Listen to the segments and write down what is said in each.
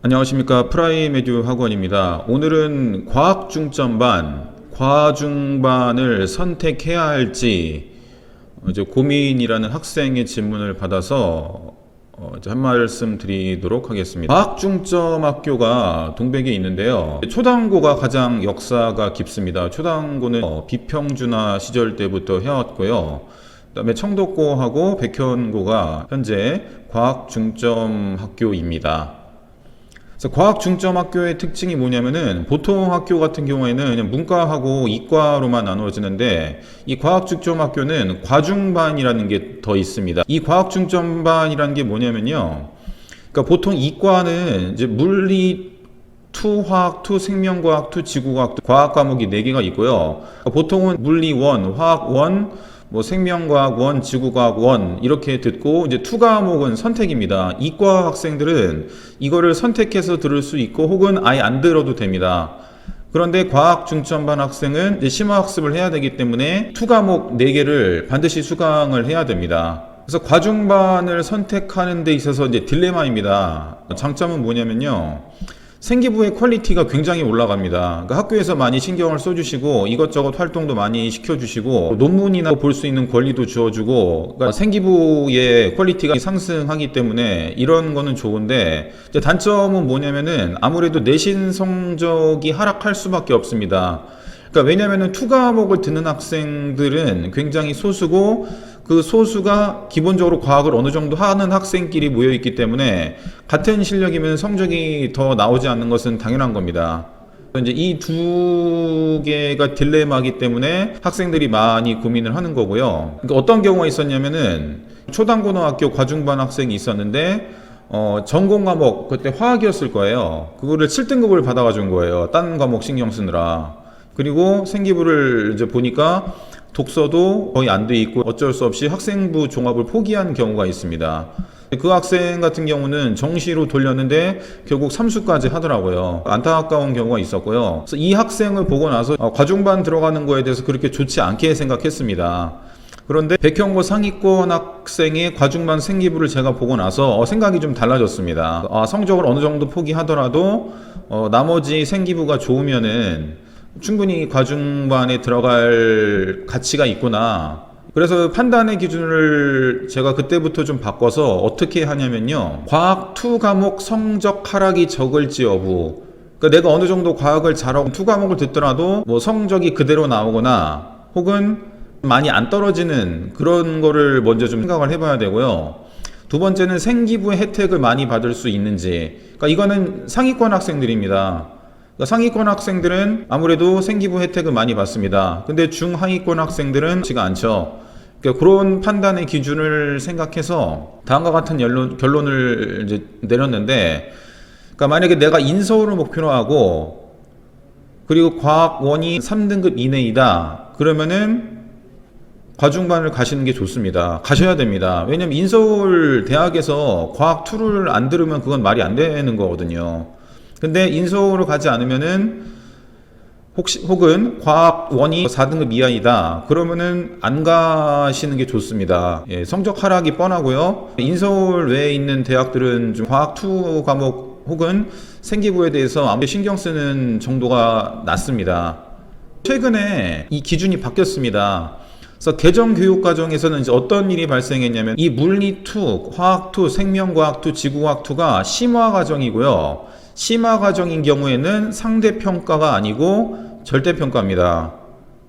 안녕하십니까. 프라임에듀 학원입니다. 오늘은 과학 중점반, 과중반을 선택해야 할지 이제 고민이라는 학생의 질문을 받아서 이제 한 말씀 드리도록 하겠습니다. 과학 중점 학교가 동백에 있는데요. 초당고가 가장 역사가 깊습니다. 초당고는 비평준화 시절 때부터 해왔고요. 그다음에 청덕고하고 백현고가 현재 과학 중점 학교입니다. 그래서 과학 중점 학교의 특징이 뭐냐면은 보통 학교 같은 경우에는 그냥 문과하고 이과로만 나누어지는데 이 과학 중점 학교는 과중반이라는 게 더 있습니다. 이 과학 중점반이라는 게 뭐냐면요. 그러니까 보통 이과는 이제 물리 2, 화학 2, 생명과학 2, 지구과학 2, 과학 과목이 4개가 있고요. 그러니까 보통은 물리 1, 화학 1, 뭐 생명과학 1, 지구과학 1 이렇게 듣고 이제 2 과목은 선택입니다. 이과 학생들은 이거를 선택해서 들을 수 있고 혹은 아예 안 들어도 됩니다. 그런데 과학 중점반 학생은 이제 심화학습을 해야 되기 때문에 2 과목 4개를 반드시 수강을 해야 됩니다. 그래서 과중반을 선택하는 데 있어서 이제 딜레마입니다. 장점은 뭐냐면요. 생기부의 퀄리티가 굉장히 올라갑니다. 그러니까 학교에서 많이 신경을 써주시고 이것저것 활동도 많이 시켜주시고 논문이나 볼 수 있는 권리도 주어주고 그러니까 생기부의 퀄리티가 상승하기 때문에 이런 거는 좋은데 이제 단점은 뭐냐면은 아무래도 내신 성적이 하락할 수밖에 없습니다. 그러니까 왜냐면은 2 과목을 듣는 학생들은 굉장히 소수고 그 소수가 기본적으로 과학을 어느 정도 하는 학생끼리 모여 있기 때문에 같은 실력이면 성적이 더 나오지 않는 것은 당연한 겁니다. 이제 이 2개가 딜레마이기 때문에 학생들이 많이 고민을 하는 거고요. 그러니까 어떤 경우가 있었냐면은 초당고등학교 과중반 학생이 있었는데 전공 과목 그때 화학이었을 거예요. 그거를 7등급을 받아가 준 거예요. 딴 과목 신경 쓰느라. 그리고 생기부를 이제 보니까 독서도 거의 안 돼 있고 어쩔 수 없이 학생부 종합을 포기한 경우가 있습니다. 그 학생 같은 경우는 정시로 돌렸는데 결국 삼수까지 하더라고요. 안타까운 경우가 있었고요. 그래서 이 학생을 보고 나서 과중반 들어가는 거에 대해서 그렇게 좋지 않게 생각했습니다. 그런데 백현고 상위권 학생의 과중반 생기부를 제가 보고 나서 생각이 좀 달라졌습니다. 성적을 어느 정도 포기하더라도 나머지 생기부가 좋으면은 충분히 과중반에 들어갈 가치가 있구나. 그래서 판단의 기준을 제가 그때부터 좀 바꿔서 어떻게 하냐면요. 과학 2 과목 성적 하락이 적을지 여부. 그러니까 내가 어느 정도 과학을 잘하고 2 과목을 듣더라도 뭐 성적이 그대로 나오거나 혹은 많이 안 떨어지는 그런 거를 먼저 좀 생각을 해봐야 되고요. 두 번째는 생기부의 혜택을 많이 받을 수 있는지. 그러니까 이거는 상위권 학생들입니다. 상위권 학생들은 아무래도 생기부 혜택을 많이 받습니다. 근데 중하위권 학생들은 그렇지가 않죠. 그러니까 그런 판단의 기준을 생각해서 다음과 같은 결론을 이제 내렸는데, 그러니까 만약에 내가 인서울을 목표로 하고 그리고 과학 1이 3등급 이내이다. 그러면은 과중반을 가시는 게 좋습니다. 가셔야 됩니다. 왜냐면 인서울 대학에서 과학 2를 안 들으면 그건 말이 안 되는 거거든요. 근데 인서울을 가지 않으면은 혹은 과학 1이 4등급 이하이다. 그러면은 안 가시는 게 좋습니다. 성적 하락이 뻔하고요. 인서울 외에 있는 대학들은 좀 과학 2 과목 혹은 생기부에 대해서 아무리 신경 쓰는 정도가 낮습니다. 최근에 이 기준이 바뀌었습니다. 그래서 개정 교육 과정에서는 이제 어떤 일이 발생했냐면 이 물리 2, 화학 2, 생명과학 2, 지구과학 2가 심화 과정이고요. 심화 과정인 경우에는 상대평가가 아니고 절대평가입니다.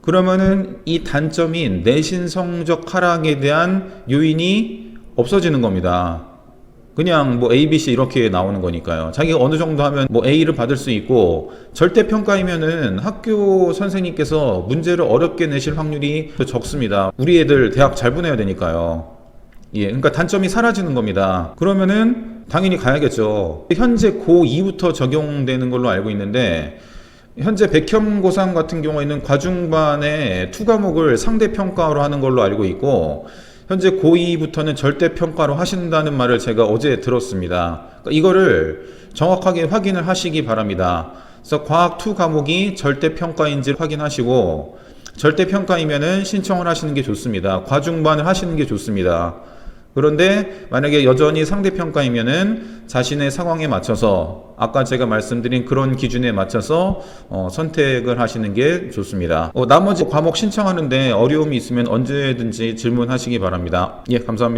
그러면은 이 단점인 내신 성적 하락에 대한 요인이 없어지는 겁니다. 그냥 뭐 A, B, C 이렇게 나오는 거니까요. 자기가 어느 정도 하면 뭐 A를 받을 수 있고 절대평가이면은 학교 선생님께서 문제를 어렵게 내실 확률이 더 적습니다. 우리 애들 대학 잘 보내야 되니까요. 그러니까 단점이 사라지는 겁니다. 그러면은 당연히 가야겠죠. 현재 고2부터 적용되는 걸로 알고 있는데 현재 백현고상 같은 경우에는 과중반에 2 과목을 상대평가로 하는 걸로 알고 있고 현재 고2부터는 절대평가로 하신다는 말을 제가 어제 들었습니다. 그러니까 이거를 정확하게 확인을 하시기 바랍니다. 그래서 과학 2 과목이 절대평가인지 확인하시고 절대평가이면은 신청을 하시는 게 좋습니다. 과중반을 하시는 게 좋습니다. 그런데 만약에 여전히 상대평가이면은 자신의 상황에 맞춰서 아까 제가 말씀드린 그런 기준에 맞춰서 선택을 하시는 게 좋습니다. 나머지 과목 신청하는데 어려움이 있으면 언제든지 질문하시기 바랍니다. 예, 감사합니다.